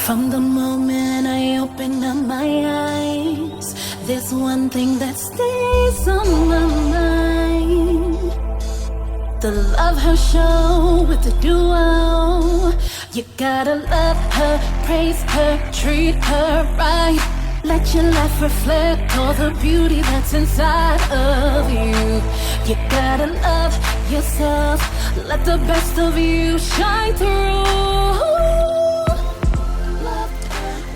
From the moment I open up my eyes, there's one thing that stays on my mind. The LovHER Show with the duo. You gotta love her, praise her, treat her right. Let your life reflect all the beauty that's inside of you. You gotta love yourself, let the best of you shine through.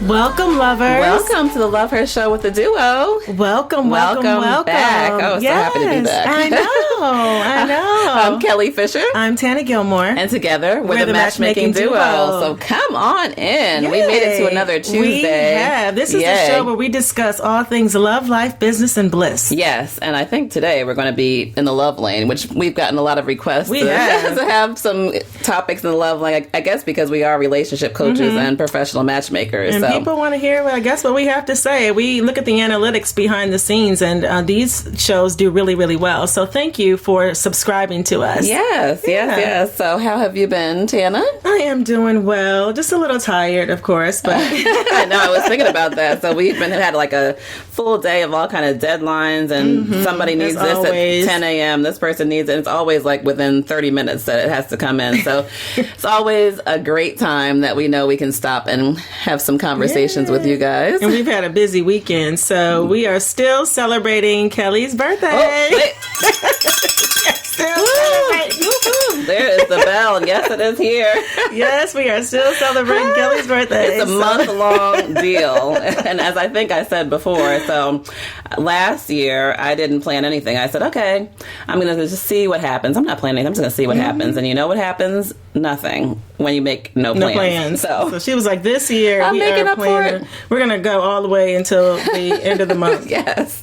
Welcome, lovers. Welcome to the LovHER Show with the duo. Welcome back. Oh, so happy to be back. I know. I'm Kelly Fisher. I'm Tana Gilmore. And together we're the Matchmaking duo. So come on in. Yay. We made it to another Tuesday. We have. This is the show where we discuss all things love, life, business, and bliss. Yes, and I think today we're going to be in the love lane, which we've gotten a lot of requests to have some topics in the love lane, I guess because we are relationship coaches and professional matchmakers. And people want to hear, I guess, what we have to say. We look at the analytics behind the scenes, and these shows do really, really well. So thank you for subscribing to us. Yes. So how have you been, Tana? I am doing well. Just a little tired, of course, but I know. I was thinking about that. So we've had like a full day of all kind of deadlines, and somebody needs this at 10 a.m. This person needs it. It's always like within 30 minutes that it has to come in. So it's always a great time that we know we can stop and have some conversations with you guys. And we've had a busy weekend, so we are still celebrating Kelly's birthday. Oh, there is the bell. Yes, it is here. Yes, we are still celebrating Kelly's birthday. It's a month-long deal. And as I think I said before, so last year I didn't plan anything. I said, okay, I'm going to just see what happens. I'm not planning anything. I'm just going to see what happens. And you know what happens? Nothing when you make no plans. So she was like, this year I'm making up for it. We're going to go all the way until the end of the month. Yes.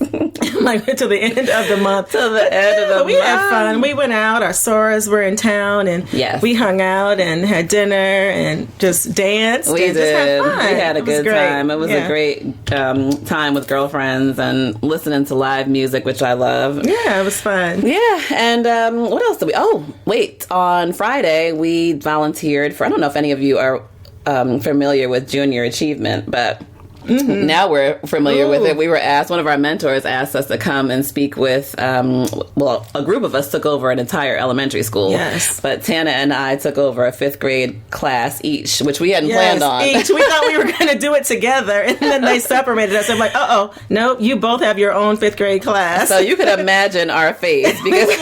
Like until the end of the month. Till the end of the month. We had fun. We went out. Our Soras were in town, and we hung out and had dinner and just danced. We did. Just had fun. We had a good time. It was a great time with girlfriends and listening to live music, which I love. Yeah, it was fun. Yeah, and what else did we? Oh, wait! On Friday, we volunteered for. I don't know if any of you are familiar with Junior Achievement, but. Now we're familiar with it. We were asked, one of our mentors asked us to come and speak with, a group of us took over an entire elementary school. Yes. But Tana and I took over a 5th grade class each, which we hadn't planned on. Each. We thought we were going to do it together, and then they separated us. I'm like, no, you both have your own 5th grade class. So you could imagine our face. Because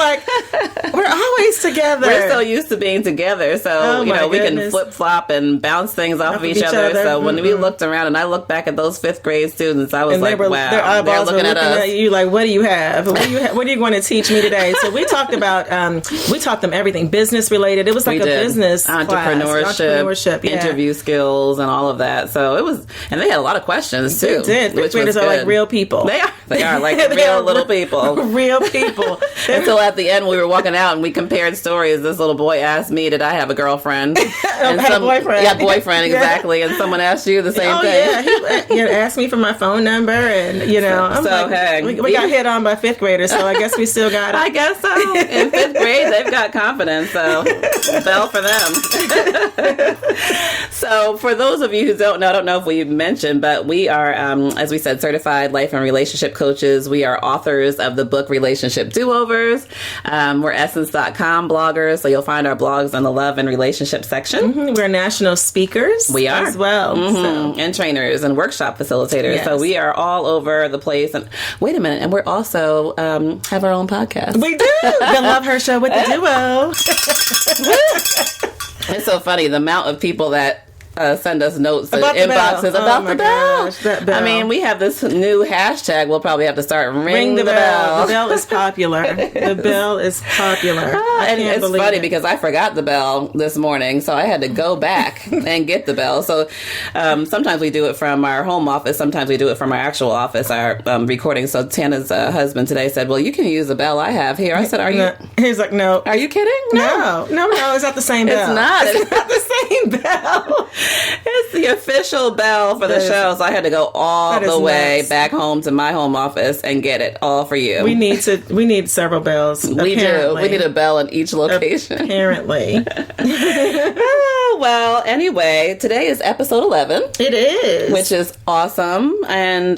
we're always together. We're so used to being together. So, we can flip-flop and bounce things off of each other. So when we looked around, and I looked back at those 5th grade students, I was like, wow. Their eyeballs were looking at you like, what do you have? What are you going to teach me today? So we talked about, we taught them everything business related. It was like a business entrepreneurship, interview skills, and all of that. So it was, and they had a lot of questions too. They did. 5th graders are like real people. They are like real little people. Real people. Until at the end, we were walking out and we compared stories. This little boy asked me, did I have a girlfriend? And had a boyfriend. Yeah, boyfriend, exactly. And someone asked you the same thing. He asked me for my phone number, and we got hit on by 5th graders, so I guess we still got it. I guess so. In 5th grade, they've got confidence, so bell for them. So for those of you who don't know, I don't know if we mentioned, but we are, as we said, certified life and relationship coaches. We are authors of the book Relationship Do-Overs. We're essence.com bloggers, so you'll find our blogs on the love and relationship section. We're national speakers. We are. As well. So. And trainers and workshop facilitators. Yes. So we are all over the place. And wait a minute, and we're also have our own podcast. We do. The LovHER Show with the duo. It's so funny, the amount of people that send us notes and inboxes about the bell. Gosh, that bell. I mean, we have this new hashtag. We'll probably have to start ring the bell. The bell is popular. The bell is popular. And it's funny because I forgot the bell this morning, so I had to go back and get the bell. So sometimes we do it from our home office. Sometimes we do it from our actual office, our recording. So Tana's husband today said, well, you can use the bell I have here. I said, are you? He's like, no. Are you kidding? No. It's not the same bell. It's not. It's not the same bell. It's the official bell for the show, so I had to go all the way back home to my home office and get it all for you. We need several bells. We do. We need a bell in each location. Apparently. Well, anyway, today is episode 11. It is. Which is awesome. And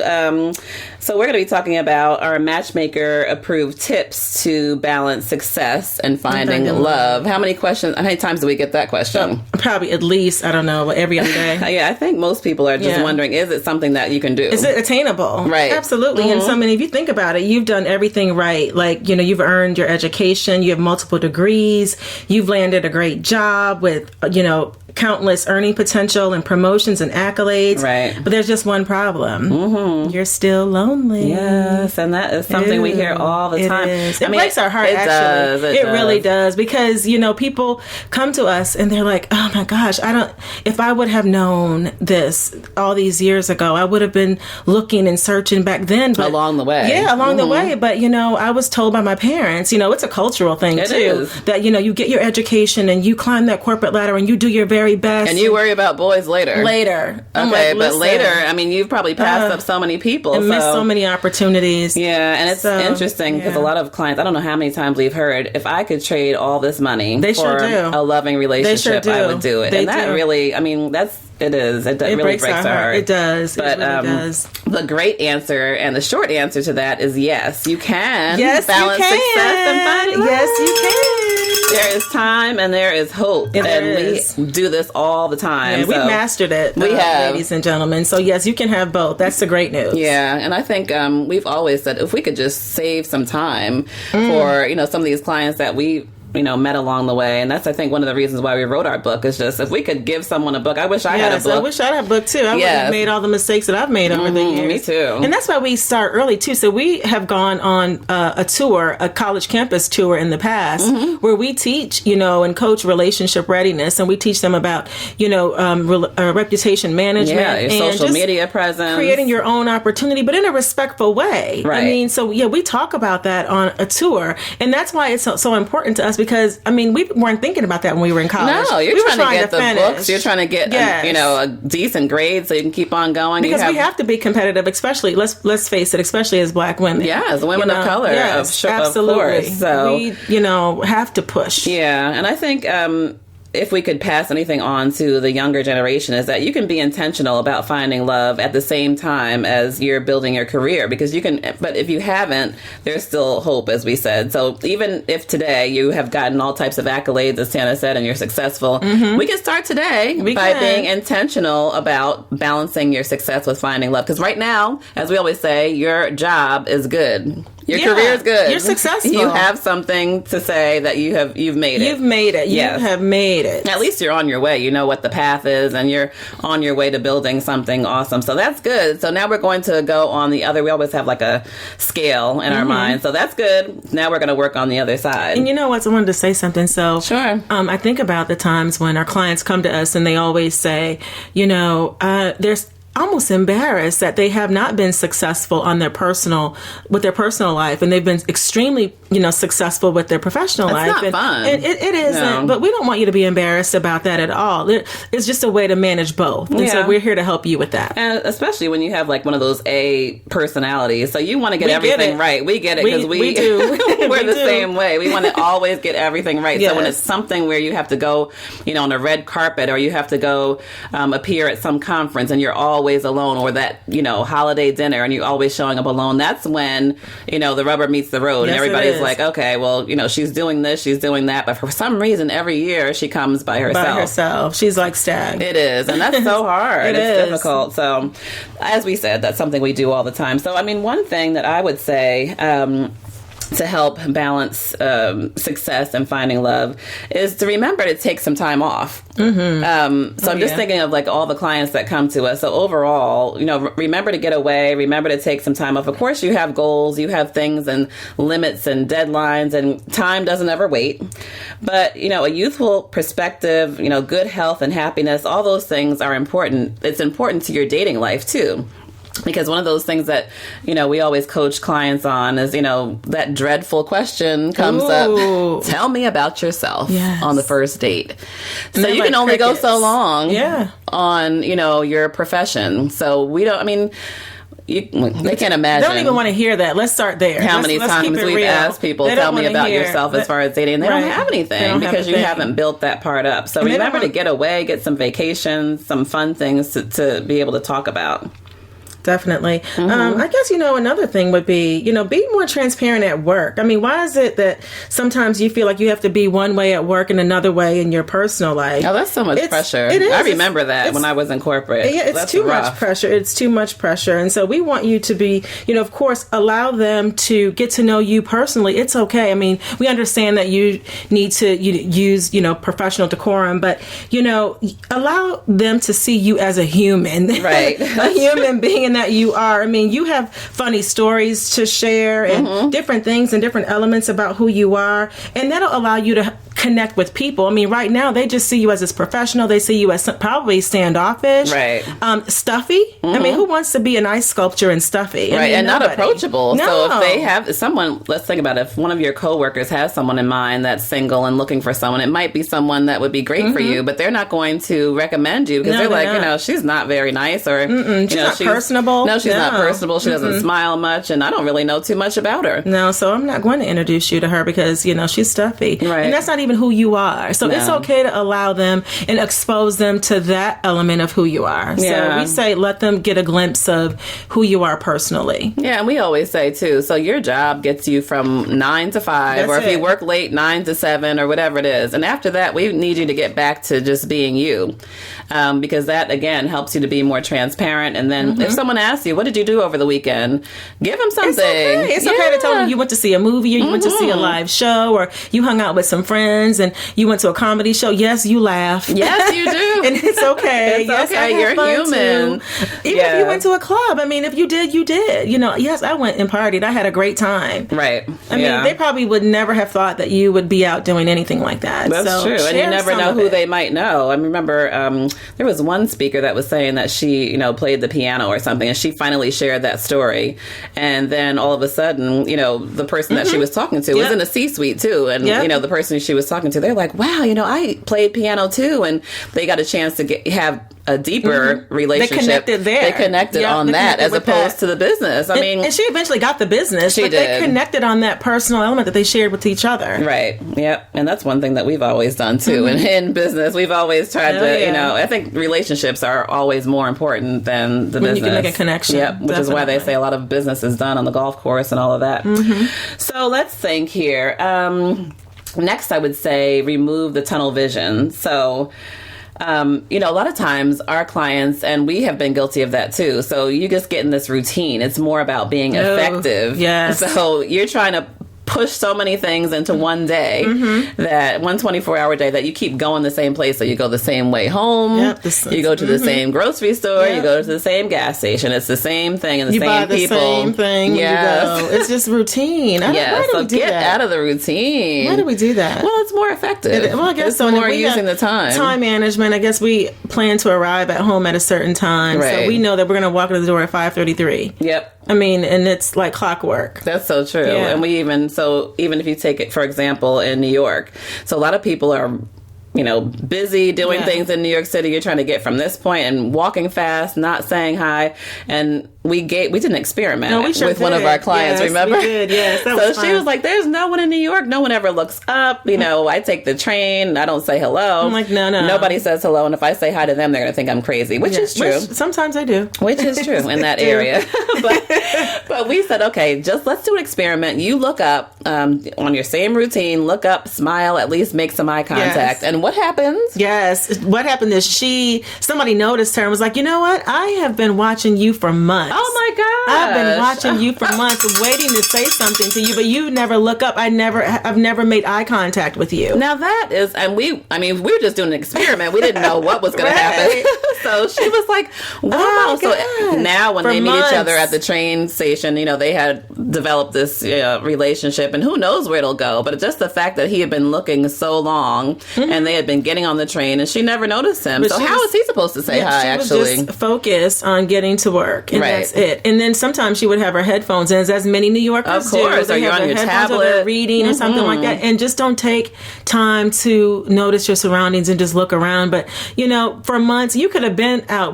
so we're going to be talking about our Matchmaker approved tips to balance success and finding love. How many times do we get that question? Probably at least, I don't know, every other day. Yeah, I think most people are just wondering, is it something that you can do? Is it attainable? Right. Absolutely. And so, if you think about it, you've done everything right. Like, you've earned your education, you have multiple degrees, you've landed a great job with, countless earning potential and promotions and accolades. Right. But there's just one problem. You're still lonely. Yes, and that is something we hear all the time. It breaks our heart, actually. It really does. Because, people come to us and they're like, oh my gosh, if I would have known this all these years ago, I would have been looking and searching back then. But, along the way. Yeah, along the way. But, I was told by my parents, it's a cultural thing too. Is. That, you get your education and you climb that corporate ladder and you do your very best. And you worry about boys later. Later. Okay, but later, you've probably passed up so many people. And missed so many opportunities. Yeah, and it's interesting because a lot of clients, I don't know how many times we've heard, if I could trade all this money for a loving relationship, I would do it. That really, it really breaks our heart. It does. But it really does. The great answer and the short answer to that is yes, you can balance you can. success and finding love. Yes, you can. There is time and there is hope. We do this all the time. Yeah, we've mastered it, we have. Ladies and gentlemen. So yes, you can have both. That's the great news. Yeah, and I think we've always said if we could just save some time for, some of these clients that we met along the way. And that's, I think, one of the reasons why we wrote our book is just if we could give someone a book. I wish I had a book. I wish I had a book too. I would have made all the mistakes that I've made over the years. Me too. And that's why we start early too. So we have gone on a tour, a college campus tour in the past where we teach, and coach relationship readiness. And we teach them about, reputation management. Yeah, your social media presence. Creating your own opportunity, but in a respectful way. Right. We talk about that on a tour. And that's why it's so important to us. Because, we weren't thinking about that when we were in college. No, you're trying to get the books. You're trying to get, a decent grade so you can keep on going. Because we have to be competitive, especially, let's face it, especially as Black women. Yeah, as women of color. Yes, absolutely. Of course. So we, have to push. Yeah, and I think if we could pass anything on to the younger generation is that you can be intentional about finding love at the same time as you're building your career, because but if you haven't, there's still hope, as we said. So even if today you have gotten all types of accolades, as Tana said, and you're successful, we can start today by being intentional about balancing your success with finding love. Because right now, as we always say, your job is good. Your career is good. You're successful. You have something to say that you've made it. You've made it. You have made it. At least you're on your way. You know what the path is, and you're on your way to building something awesome. So that's good. So now we're going to go on the other. We always have like a scale in our mind. So that's good. Now we're going to work on the other side. And you know what? I wanted to say something. So sure. I think about the times when our clients come to us and they always say, there's almost embarrassed that they have not been successful on their personal life, and they've been extremely successful with their professional life. It's not fun. It isn't, no. But we don't want you to be embarrassed about that at all. It's just a way to manage both, and so we're here to help you with that. And especially when you have like one of those A personalities, so you want to get everything right. We get it because we do. We're the same way. We want to always get everything right. Yes. So when it's something where you have to go, on a red carpet, or you have to go appear at some conference, and you're always alone, or that holiday dinner and you're always showing up alone, that's when the rubber meets the road. Yes, and everybody's like, okay, well, she's doing this, she's doing that, but for some reason every year she comes by herself. She's like Stag. It is, and that's so hard. It's difficult. So as we said, that's something we do all the time. So one thing that I would say to help balance success and finding love is to remember to take some time off. I'm just thinking of like all the clients that come to us. So overall, remember to get away, remember to take some time off. Of course, you have goals, you have things and limits and deadlines, and time doesn't ever wait. But, a youthful perspective, good health and happiness, all those things are important. It's important to your dating life too. Because one of those things that, we always coach clients on is, that dreadful question comes up. Tell me about yourself on the first date. So you can only go so long on, your profession. So we don't, they can't imagine. They don't even want to hear that. Let's start there. How many times we've asked people, tell me about yourself as far as dating. And they don't have anything because you haven't built that part up. So remember to get away, get some vacations, some fun things to be able to talk about. Definitely. I guess, another thing would be, be more transparent at work. I mean, why is it that sometimes you feel like you have to be one way at work and another way in your personal life? Oh, that's so much pressure. I remember that when I was in corporate. Yeah, it's too much pressure. It's too much pressure. And so we want you to be, of course, allow them to get to know you personally. It's okay. I mean, we understand that you need to use, professional decorum, but, allow them to see you as a human. Right. A human being that you are. I mean, you have funny stories to share and different things and different elements about who you are, and that'll allow you to connect with people. I mean, right now they just see you as this professional. They see you as probably standoffish, right? Stuffy. I mean, who wants to be an ice sculpture and stuffy? Right, and nobody. Not approachable. No. So if they have someone, let's think about it. If one of your coworkers has someone in mind that's single and looking for someone, it might be someone that would be great for you, but they're not going to recommend you because they're like, she's not very nice, or she's not personable. No, she's not personable. She doesn't smile much, and I don't really know too much about her. No, so I'm not going to introduce you to her because she's stuffy, right? And that's not even who you are. So it's okay to allow them and expose them to that element of who you are. Yeah. So we say let them get a glimpse of who you are personally. Yeah, and we always say too, so your job gets you from 9 to 5, That's or if it. you work late, 9 to 7, or whatever it is. And after that, we need you to get back to just being you. Because that, again, helps you to be more transparent. And then if someone asks you, what did you do over the weekend? Give them something. It's okay to tell them you went to see a movie, or you went to see a live show, or you hung out with some friends and you went to a comedy show. Yes, you laugh. Yes, you do. And it's okay. It's okay. You're human. Even if you went to a club. I mean, if you did, you did. Yes, I went and partied. I had a great time. Right. I mean, they probably would never have thought that you would be out doing anything like that. That's true. And you never know who they might know. I remember there was one speaker that was saying that she, played the piano or something, and she finally shared that story. And then all of a sudden, the person that she was talking to was in a C-suite too. And, the person she was talking to, they're like, wow, I played piano too. And they got a chance to have a deeper relationship. They connected there. They connected on that as opposed to the business. I mean, and she eventually got the business, but they connected on that personal element that they shared with each other. Right. Yep. And that's one thing that we've always done too. In business, we've always tried to, I think relationships are always more important than the business. You can make a connection. Yep. Which is why they say a lot of business is done on the golf course and all of that. So let's think here. Next, I would say remove the tunnel vision. So, a lot of times our clients, and we have been guilty of that too. So you just get in this routine. It's more about being effective. Yes. So you're trying to push so many things into one day, that 24-hour day, that you keep going the same place. So you go the same way home. You go to the same grocery store. You go to the same gas station. It's the same thing and the same people. You buy the same thing. Yes. You go. It's just routine. So get out of the routine. Why do we do that? Well, it's more effective. I guess it's so. more using the time. Time management. I guess we plan to arrive at home at a certain time. Right. So we know that we're going to walk in the door at 5:33. Yep. I mean, and it's like clockwork. That's so true. Yeah. And even if you take it, for example, in New York, so a lot of people are, busy doing things in New York City. You're trying to get from this point and walking fast, not saying hi. And we did an experiment with one of our clients, remember? We did, yes. That was fun. She was like, there's no one in New York. No one ever looks up. I take the train. I don't say hello. I'm like, no. Nobody says hello. And if I say hi to them, they're going to think I'm crazy, which is true. Sometimes I do. Which is true in that area. But we said, okay, let's do an experiment. You look up on your same routine, look up, smile, at least make some eye contact. And what happens? Yes. What happened is somebody noticed her and was like, you know what? I have been watching you for months. Oh my God. I've been watching you for months, waiting to say something to you, but you never look up. I've never made eye contact with you. Now that is, and we were just doing an experiment. We didn't know what was going to happen. So she was like, wow. Oh so now when they meet each other at the train station, they had developed this relationship, and who knows where it'll go. But just the fact that he had been looking so long, and they had been getting on the train, and she never noticed him. But so how is he supposed to say hi, she actually? was just focused on getting to work, and Right. that's it. And then sometimes she would have her headphones in, as many New Yorkers Of course, do. or you're have on their your headphones, or tablet. they're reading or something like that. And just don't take time to notice your surroundings and just look around. But, for months, you could have been out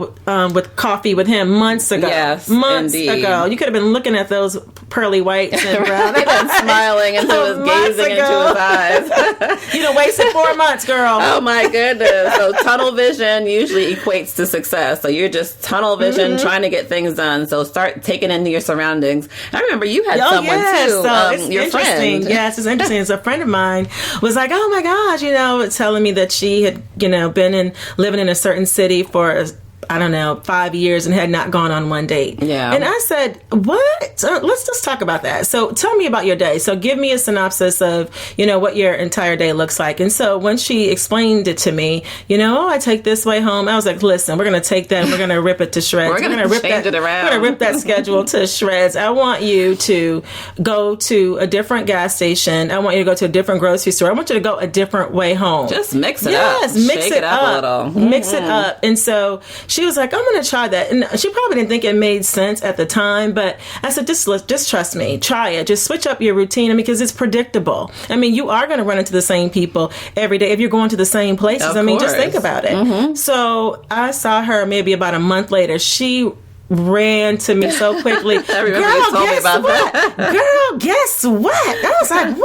with coffee with him months ago. Yes, months indeed. ago. You could have been looking at those pearly whites and brown. Right, and smiling into his, Months gazing ago. into his eyes. You done wasted 4 months, girl. Oh my goodness. So tunnel vision usually equates to success. So you're just tunnel vision trying to get things done. So start taking into your surroundings. I remember you had someone too, So it's your interesting. friend. Yes, it's interesting. It's a friend of mine was like, oh my gosh, telling me that she had, been living in a certain city for 5 years and had not gone on one date. Yeah. And I said, what? Let's just talk about that. So tell me about your day. So give me a synopsis of, what your entire day looks like. And so when she explained it to me, I take this way home. I was like, listen, we're going to take that and we're going to rip it to shreds. We're going to rip change it around. We're going to rip that schedule to shreds. I want you to go to a different gas station. I want you to go to a different grocery store. I want you to go a different way home. Just mix it up. Yes, mix Shake it up a little. Mix it up. And so she was like, I'm going to try that. And she probably didn't think it made sense at the time, but I said, just trust me, try it. Just switch up your routine because it's predictable. I mean, you are going to run into the same people every day if you're going to the same places. Of just think course. about it. So I saw her maybe about a month later. She ran to me so quickly. I remember you told me about that. Girl, guess what? I was like,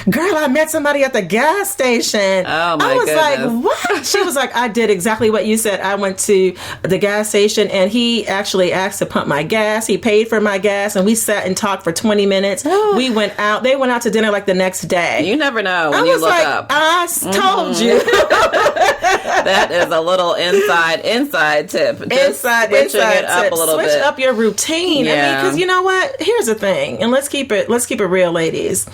what? Girl, I met somebody at the gas station. Oh, my I was goodness. like, what? She was like, I did exactly what you said. I went to the gas station and he actually asked to pump my gas. He paid for my gas and we sat and talked for 20 minutes. We went out. They went out to dinner like the next day. You never know when I you was look like, up. I told you. That is a little inside tip. Just switching it up tip. a little Switch bit. up your routine. I mean, Yeah. because you know what? Here's the thing, and let's keep it real, ladies.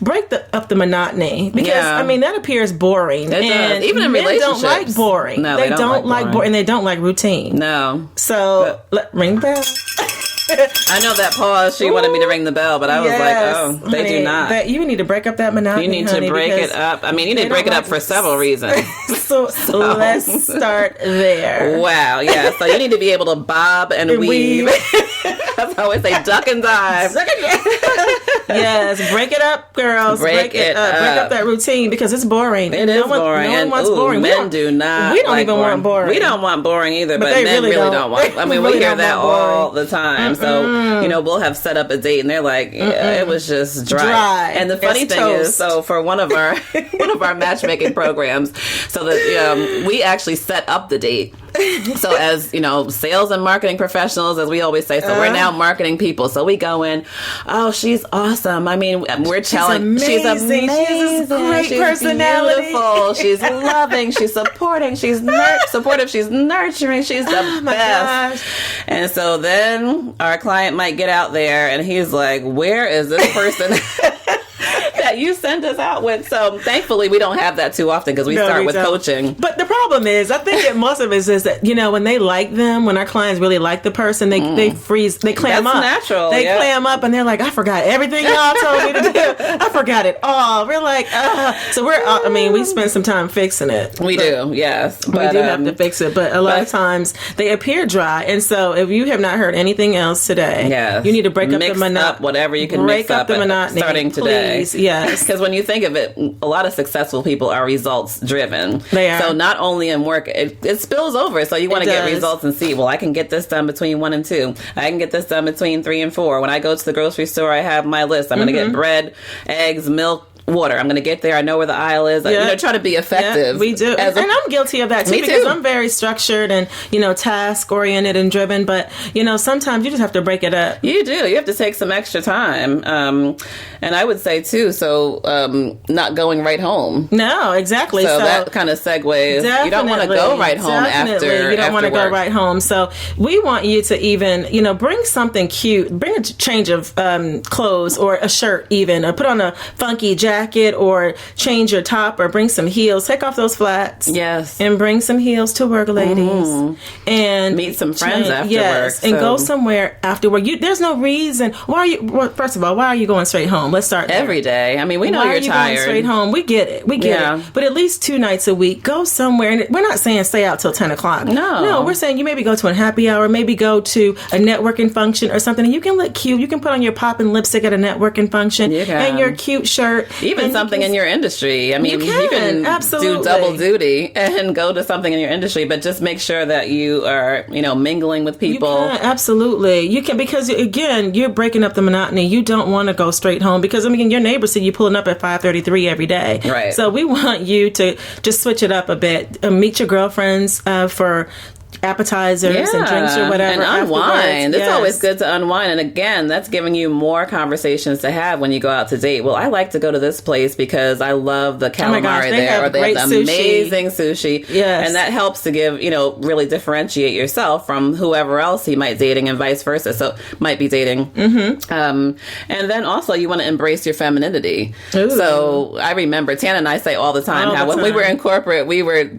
Break up the monotony because Yeah. I mean that appears boring. It and does. Even in men relationships. don't like boring. No, they don't like boring, and they don't like routine. No. So ring the bell. I know that pause. She wanted me to ring the bell, but I was like, oh, they do not. You need to break up that monotony. You need to break it up. I mean, you need to break it up for several reasons. So let's start there. Wow, yeah. So you need to be able to bob and weave. As I always say, duck and dive. Yes, break it up, girls. Break it up. Break up that routine because it's boring. It is boring. No one wants Ooh, boring. Men do not. We don't like even want boring. We don't want boring either, but they men really don't want. I mean, really we hear don't that want boring. all the time. So we'll have set up a date, and they're like, yeah, it was just dry. And the funny It's thing toast. is, so for one of our matchmaking programs, so that we actually set up the date. So as sales and marketing professionals, as we always say, so we're now marketing people. So we go in, oh, she's awesome. I mean, we're telling she's amazing. She has this great personality. Beautiful. She's loving. She's supporting. She's supportive. She's nurturing. She's the best. Gosh. And so then our client might get out there and he's like, where is this person that you sent us out with? So thankfully we don't have that too often because we start with coaching. But the problem is, I think that most of it is that, when they like them, when our clients really like the person, they freeze, they clam That's up. natural. They yeah. clam up and they're like, I forgot everything y'all told me to do. I forgot it all. We're like, so we spend some time fixing it. We do, yes. We do have to fix it, but a lot of times they appear dry. And so if you have not heard anything else today, yes. you need to break up mix the monotony. up whatever you can break mix up the monotony starting today. Please. Yes. Because when you think of it, a lot of successful people are results driven. They are. So not only in work, it spills over. So you want to get results and see, well, I can get this done between 1 and 2. I can get this done between 3 and 4. When I go to the grocery store, I have my list. I'm going to get bread, eggs, milk, water. I'm going to get there. I know where the aisle is. Try to be effective. Yeah, we do. And I'm guilty of that too, because I'm very structured and, task oriented and driven. But, sometimes you just have to break it up. You do. You have to take some extra time. And I would say too, not going right home. No, exactly. So that kind of segues. You don't want to go right home after. You don't want to go work. right home. So we want you to even, bring something cute. Bring a change of clothes or a shirt even, or put on a funky jacket jacket or change your top or bring some heels. Take off those flats. Yes. And bring some heels to work, ladies. And meet some friends after yes, work. and go somewhere after work. There's no reason. First of all, why are you going straight home? Let's start there. Every day. I mean, we know why you're are you tired. Going straight home. We get it. But at least 2 nights a week, go somewhere. And we're not saying stay out till 10 o'clock. No, we're saying you maybe go to a happy hour, maybe go to a networking function or something, and you can look cute. You can put on your popping lipstick at a networking function and your cute shirt. Even something in your industry. I mean, you can absolutely do double duty and go to something in your industry, but just make sure that you are, mingling with people. Absolutely. You can, because again, you're breaking up the monotony. You don't want to go straight home because, your neighbors see you pulling up at 5:33 every day. Right. So we want you to just switch it up a bit. Meet your girlfriends for appetizers and drinks or whatever. And unwind. Yes. It's always good to unwind. And again, that's giving you more conversations to have when you go out to date. Well, I like to go to this place because I love the calamari there, or they have the amazing sushi. Yes. And that helps to give, really differentiate yourself from whoever else he might dating and vice versa. So might be dating. And then also you want to embrace your femininity. Ooh. So I remember Tana and I say all the time how when we were in corporate, we were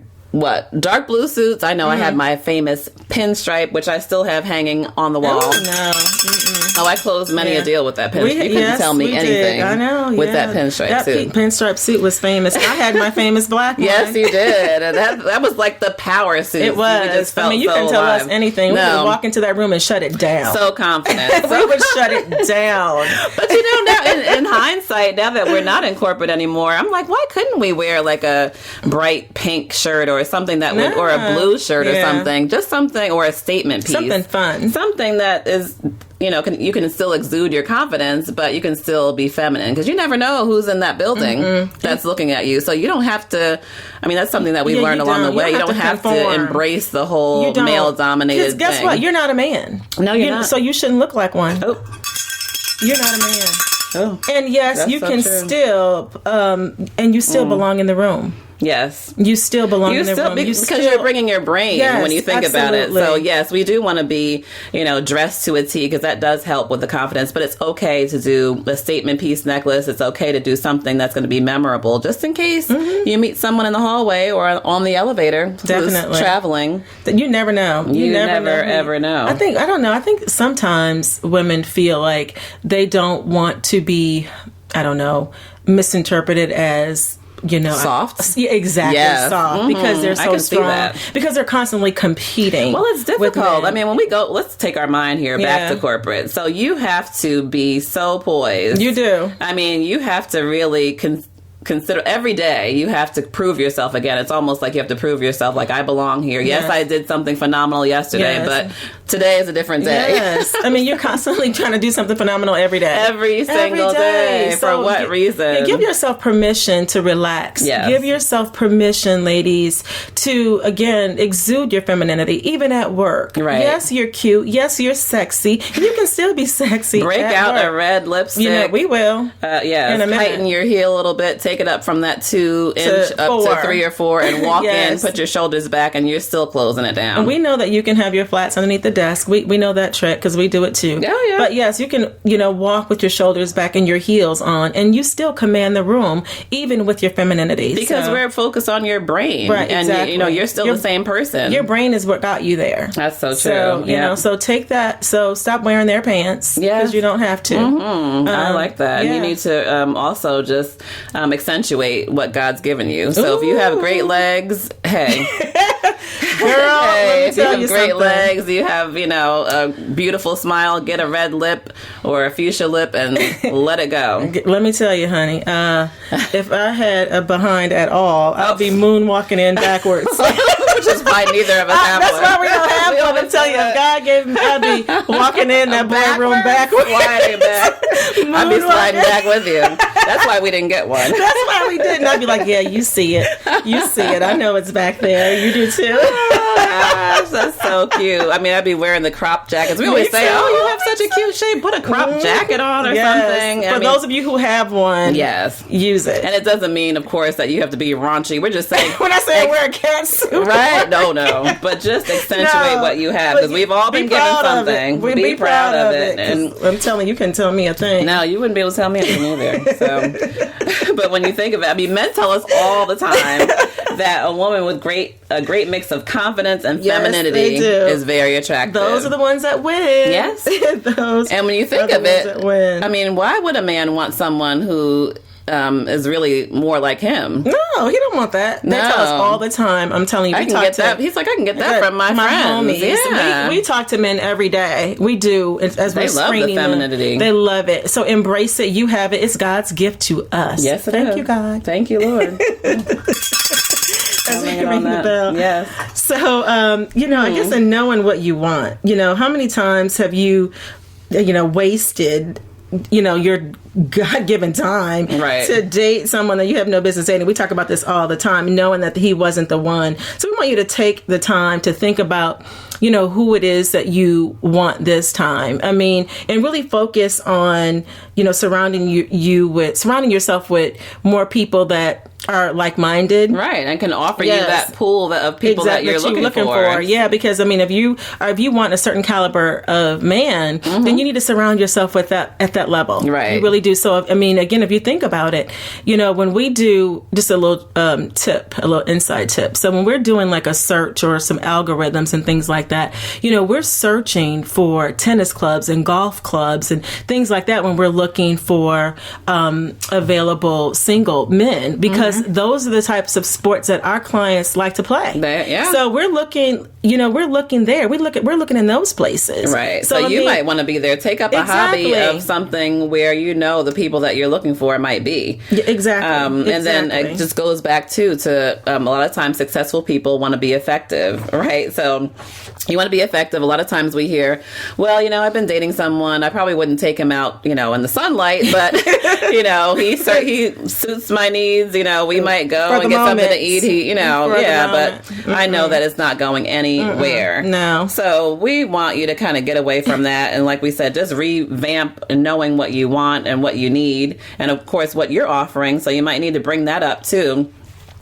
dark blue suits. I know I had my famous pinstripe, which I still have hanging on the wall. Oh, no. Mm-mm. Oh, I closed many a deal with that pinstripe. You couldn't tell me anything. I know, with that pinstripe suit. That pinstripe suit was famous. I had my famous black one. Yes, you did. And that was like the power suit. It was. We just felt you couldn't tell us anything. No. We would walk into that room and shut it down. So confident. We would shut it down. But now in hindsight, now that we're not in corporate anymore, I'm like, why couldn't we wear like a bright pink shirt or something that would, or a blue shirt or something, just something, or a statement piece, something fun, something that is, you can still exude your confidence, but you can still be feminine, because you never know who's in that building that's looking at you. So you don't have to. I mean, that's something that we learned along the way. You don't have to embrace the whole male-dominated thing. Guess what? You're not a man. No, you're not. So you shouldn't look like one. Oh. You're not a man. Oh. And yes, you can still, and you still belong in the room. Yes. You still belong in the room. Because you're bringing your brain when you think about it. So, yes, we do want to be, dressed to a T, because that does help with the confidence. But it's okay to do a statement piece necklace. It's okay to do something that's going to be memorable, just in case you meet someone in the hallway or on the elevator who's traveling. You never know. You never ever know. I don't know. I think sometimes women feel like they don't want to be, misinterpreted as, soft. Yeah, exactly. Yes. Soft, because they're so strong. Because they're constantly competing. Well, it's difficult. I mean, when we go, let's take our mind here back to corporate. So you have to be so poised. You do. I mean, you have to really consider every day. You have to prove yourself again. It's almost like you have to prove yourself, like, I belong here. Yes, I did something phenomenal yesterday, but today is a different day. Yes. I mean, you're constantly trying to do something phenomenal every day. Every single day. So for what reason? Give yourself permission to relax. Yes. Give yourself permission, ladies, to, again, exude your femininity, even at work. Right. Yes, you're cute. Yes, you're sexy. You can still be sexy. Break out work. a red lipstick. We will. Tighten your heel a little bit. Take it up from that 2-inch up to 3 or 4 and walk in, put your shoulders back, and you're still closing it down. And we know that you can have your flats underneath the desk. We know that trick because we do it too. Oh, yeah. But yes, you can, walk with your shoulders back and your heels on, and you still command the room, even with your femininity. Because we're focused on your brain. Right, exactly. And you're still the same person. Your brain is what got you there. That's so true. So, so take that. So stop wearing their pants. Because you don't have to. I like that. You need to also just accentuate what God's given you. So if you have great legs, hey. Girl, let me if you tell have you great something. legs, you have, a beautiful smile, get a red lip or a fuchsia lip and let it go. Let me tell you, honey, if I had a behind at all, I'd be moonwalking in backwards. Which is why neither of us have That's one. why we don't have one. I'm telling you, if God gave me, I'd be walking in that boardroom backwards. Sliding back. I'd be sliding back with you. That's why we didn't get one. That's why we didn't. I'd be like, yeah, you see it. You see it. I know it's back there. You do too. Oh, gosh. That's so cute. I mean, I'd be wearing the crop jackets. We always say, "Oh, you have such a cute shape. Put a crop jacket on or something." For those of you who have one, use it. And it doesn't mean, of course, that you have to be raunchy. We're just saying we're not saying wear a catsuit, right? No, but just accentuate what you have, because we've all been given something. Be proud of it. And I'm telling you, couldn't tell me a thing. No, you wouldn't be able to tell me anything either. So, but when you think of it, I mean, men tell us all the time that a woman with a great mix of confidence and femininity is very attractive. Those are the ones that win. Yes. Those. And when you think of it, I mean, why would a man want someone who is really more like him? No, he don't want that. They tell us all the time. I'm telling you, I can get that. He's like, I can get that from my friends. Homies. Yeah. We talk to men every day. We do. As they love the femininity. They love it. So embrace it. You have it. It's God's gift to us. Yes, Thank you, God. Thank you, Lord. Yes. So, I guess in knowing what you want, how many times have you, wasted, your God-given time to date someone that you have no business dating? We talk about this all the time, knowing that he wasn't the one. So we want you to take the time to think about, who it is that you want this time. I mean, and really focus on, surrounding yourself with more people that are like-minded, right, and can offer you that pool of people that you're looking for. Yeah, because I mean, if you want a certain caliber of man, then you need to surround yourself with that at that level. Right, you really do. So, I mean, again, if you think about it, when we do just a little a little inside tip. So when we're doing like a search or some algorithms and things like that, we're searching for tennis clubs and golf clubs and things like that when we're looking for available single men, because those are the types of sports that our clients like to play. So we're looking, we're looking there. We're looking in those places. Right. So you might want to be there. Take up a hobby of something where the people that you're looking for might be. Exactly. And then it just goes back to a lot of times successful people want to be effective, right? So you want to be effective. A lot of times we hear, well, I've been dating someone. I probably wouldn't take him out, in the sunlight, but he suits my needs. We might go and get something to eat. But I know that it's not going anywhere. No. So we want you to kind of get away from that. And like we said, just revamp knowing what you want and what you need. And of course, what you're offering. So you might need to bring that up too.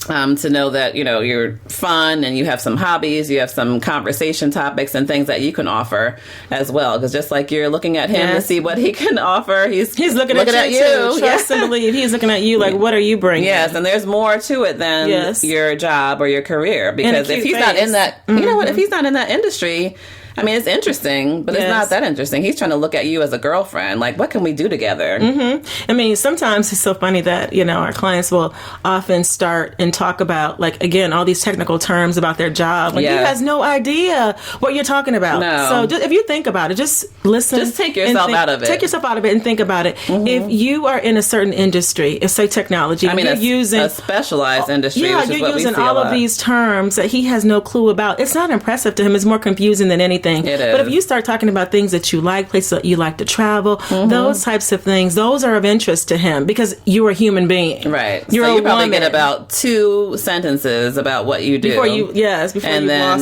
To know that, you're fun and you have some hobbies, you have some conversation topics and things that you can offer as well. Because just like you're looking at him to see what he can offer, he's looking at you. Trust and believe. He's looking at you like, what are you bringing? Yes, and there's more to it than your job or your career. Because if he's not in that, if he's not in that industry, I mean, it's interesting, but it's not that interesting. He's trying to look at you as a girlfriend. Like, what can we do together? I mean, sometimes it's so funny that, our clients will often start and talk about, like, again, all these technical terms about their job. Like, he has no idea what you're talking about. No. So just, if you think about it, just listen. Just take yourself out of it. Take yourself out of it and think about it. If you are in a certain industry, it's say technology. I mean, you're using a specialized industry, which is you're what using we see all of these terms that he has no clue about. It's not impressive to him. It's more confusing than anything. It is. But if you start talking about things that you like, places that you like to travel, those types of things, those are of interest to him because you're a human being. Right. You're so a you probably woman. get about 2 sentences about what you do. Before you lost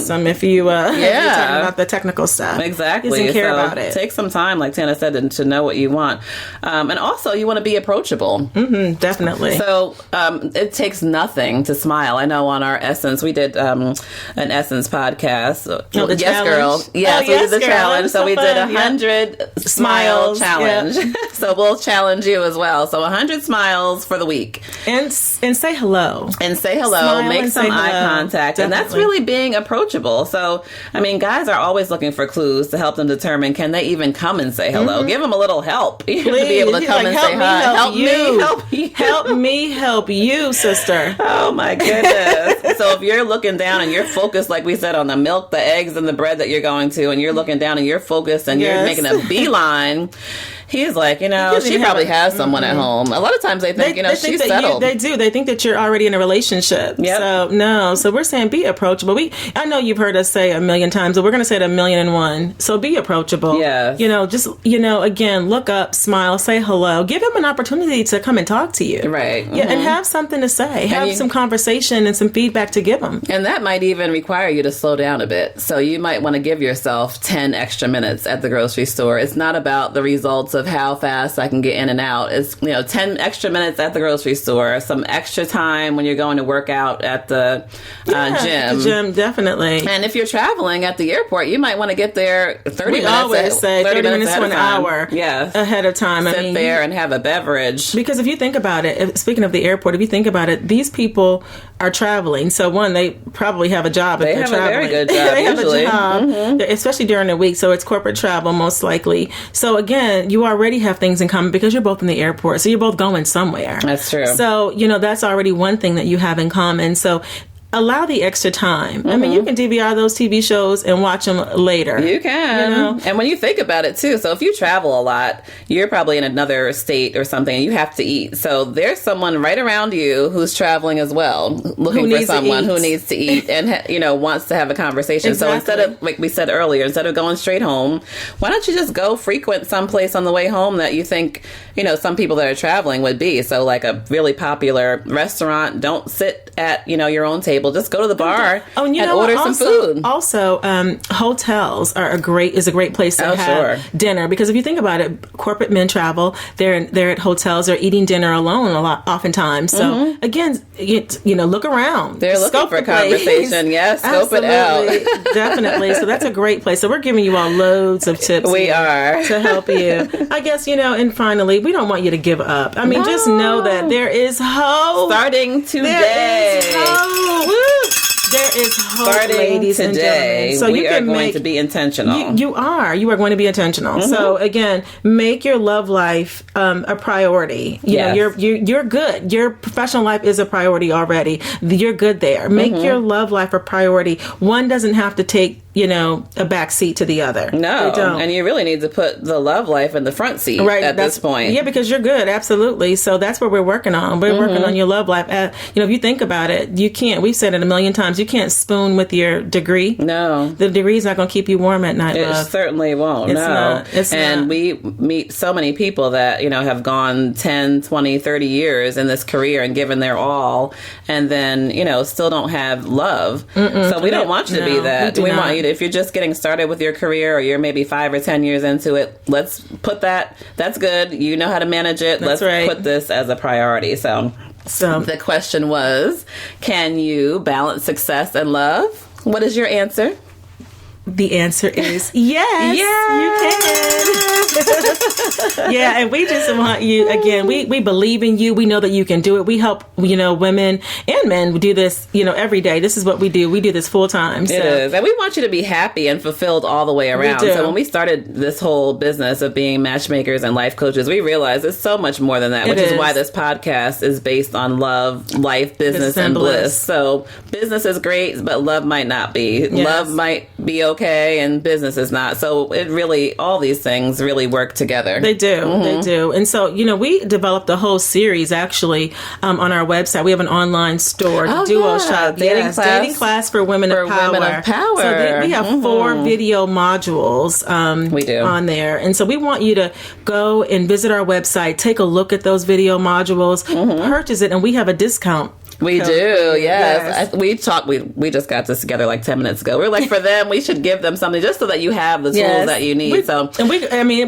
them, if you're talking about the technical stuff. Exactly. He doesn't care about it. Take some time, like Tana said, to know what you want. And also, you want to be approachable. Definitely. So it takes nothing to smile. I know on our Essence, we did an Essence podcast. The Yes, challenge. Girl. Yes, we did the challenge. So we did 100 smile challenge. So we'll challenge you as well. So 100 smiles for the week. And say hello. And say hello. Smile make and some say eye hello. contact. Definitely. And that's really being approachable. So, I mean, guys are always looking for clues to help them determine, can they even come and say hello? Give them a little help. You have to be able to come and say hi. Help me, Help me, help you, sister. Oh my goodness. So if you're looking down and you're focused, like we said, on the milk, the eggs, and the bread that you're going to, and you're looking down and you're focused and you're making a beeline, He's like, she probably has someone at home. A lot of times they think, she's settled. They do. They think that you're already in a relationship. Yep. So, no. So we're saying be approachable. I know you've heard us say a million times, but we're going to say it 1,000,001. So be approachable. Yes. Just, again, look up, smile, say hello. Give him an opportunity to come and talk to you. Right. Yeah, and have something to say. Have some conversation and some feedback to give them. And that might even require you to slow down a bit. So you might want to give yourself 10 extra minutes at the grocery store. It's not about the results of how fast I can get in and out. It's, 10 extra minutes at the grocery store, some extra time when you're going to work out at the gym. At the gym, definitely. And if you're traveling at the airport, you might want to get there 30 minutes. We always say 30 minutes to an hour ahead of time. Sit there and have a beverage. Because if you think about it, speaking of the airport, if you think about it, these people are traveling. So one, they probably have a job if they're traveling. They have a very good job they usually. Have a job, especially during the week. So it's corporate travel most likely. So again, you already have things in common because you're both in the airport. So you're both going somewhere. That's true. So, that's already one thing that you have in common. So allow the extra time. I mean, you can DVR those TV shows and watch them later. You can. And when you think about it, too, so if you travel a lot, you're probably in another state or something, and you have to eat. So there's someone right around you who's traveling as well, looking for someone who needs to eat and, wants to have a conversation. Exactly. So instead of, like we said earlier, instead of going straight home, why don't you just go frequent someplace on the way home that you think, some people that are traveling would be. So like a really popular restaurant, don't sit at, your own table. Just go to the bar and order some food. Also, hotels are a great place to have dinner, because if you think about it, corporate men travel. They're at hotels. They're eating dinner alone oftentimes. So again, look around. They're looking for conversation. Yes, scope it out. Definitely. So that's a great place. So we're giving you all loads of tips. We are to help you. I guess and finally, we don't want you to give up. I mean, just know that there is hope. Starting today. There is hope. There is hope, ladies and gentlemen. So we are going to be intentional. You are going to be intentional. So again, make your love life a priority. You're good. Your professional life is a priority already. You're good there. Make your love life a priority. One doesn't have to take a back seat to the other. No, and you really need to put the love life in the front seat at this point. Yeah, because you're good. Absolutely. So that's what we're working on. We're working on your love life. If you think about it, you can't. We've said it a million times. You can't spoon with your degree. No, the degree's not going to keep you warm at night. It certainly won't. It's not. We meet so many people that have gone 10, 20, 30 years in this career and given their all, and then still don't have love. So we don't want you to be that. We want you to, if you're just getting started with your career, or you're maybe 5 or 10 years into it, let's put that's good. You know how to manage it. Let's put this as a priority. So the question was, can you balance success and love? What is your answer? The answer is yes. You can. Yeah, and we just want you, again, we believe in you. We know that you can do it. We help, women and men do this, every day. This is what we do. We do this full time. So. It is. And we want you to be happy and fulfilled all the way around. So when we started this whole business of being matchmakers and life coaches, we realized it's so much more than that, which is why this podcast is based on love, life, business, and bliss. So business is great, but love might not be. Yes. Love might be okay, and business is not. So it really, all these things really work together. They do. They do. And so, we developed a whole series actually on our website. We have an online store, Duo Shop, dating class for women of power. So we have 4 video modules we do on there. And so we want you to go and visit our website, take a look at those video modules, purchase it, and we have a discount. We do, yes. We just got this together like 10 minutes ago. We're like, for them, we should give them something just so that you have the tools that you need.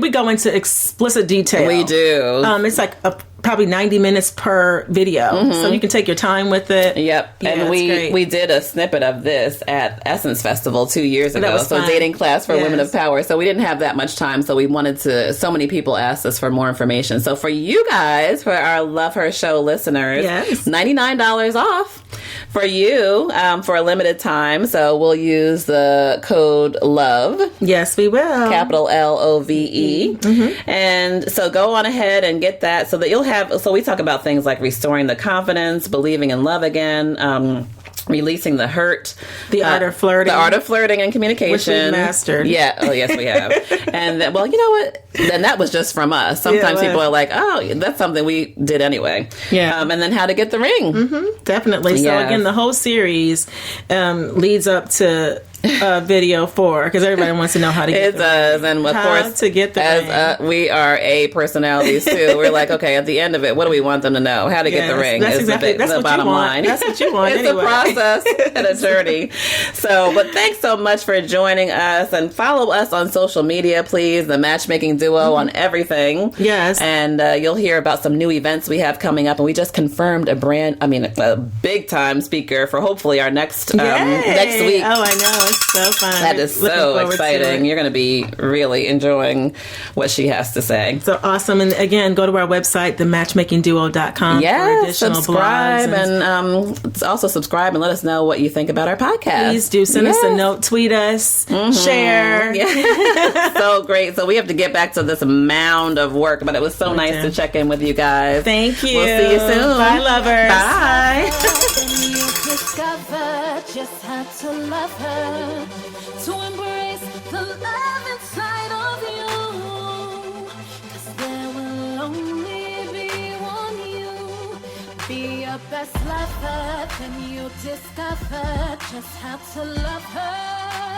We go into explicit detail. We do. It's like probably 90 minutes per video. So you can take your time with it. Yep. Yeah, and we did a snippet of this at Essence Festival 2 years ago. So fun. Dating class for women of power. So we didn't have that much time. So we wanted to, so many people asked us for more information. So for you guys, for our LovHER Show listeners, $99 off for you for a limited time. So we'll use the code LOVE. Yes, we will. Capital LOVE. And so go on ahead and get that so that you'll have, so we talk about things like restoring the confidence, believing in love again, releasing the hurt, the art of flirting, and communication, which we've mastered. Yeah. Oh, yes, we have. And then, well, you know what? Then that was just from us. Sometimes people are like, "Oh, that's something we did anyway." Yeah. And then how to get the ring. Mm-hmm. Definitely. So Yes. again, the whole series leads up to video 4 because everybody wants to know how to get it does, and of how course, to get the as we are A personalities too, we're like, okay, at the end of it, what do we want them to know? How to get the ring That's is exactly, the bottom line. That's what you want. It's anyway. a process and a journey. So, but thanks so much for joining us, and follow us on social media, please. The Matchmaking Duo on everything. Yes, and you'll hear about some new events we have coming up, and we just confirmed a big time speaker for hopefully our next next week. Oh, I know, it's so fun. That is so exciting. You're going to be really enjoying what she has to say. So awesome. And again, go to our website, thematchmakingduo.com for additional subscribe blogs. and also subscribe and let us know what you think about our podcast. Please do send us a note, tweet us, share. Yeah. So great. So we have to get back to this mound of work, but it was so nice to check in with you guys. Thank you. We'll see you soon. Bye, lovers. Bye. Just had to love her, to embrace the love inside of you, 'cause there will only be one you. Be your best lover, then you discover just how to love her.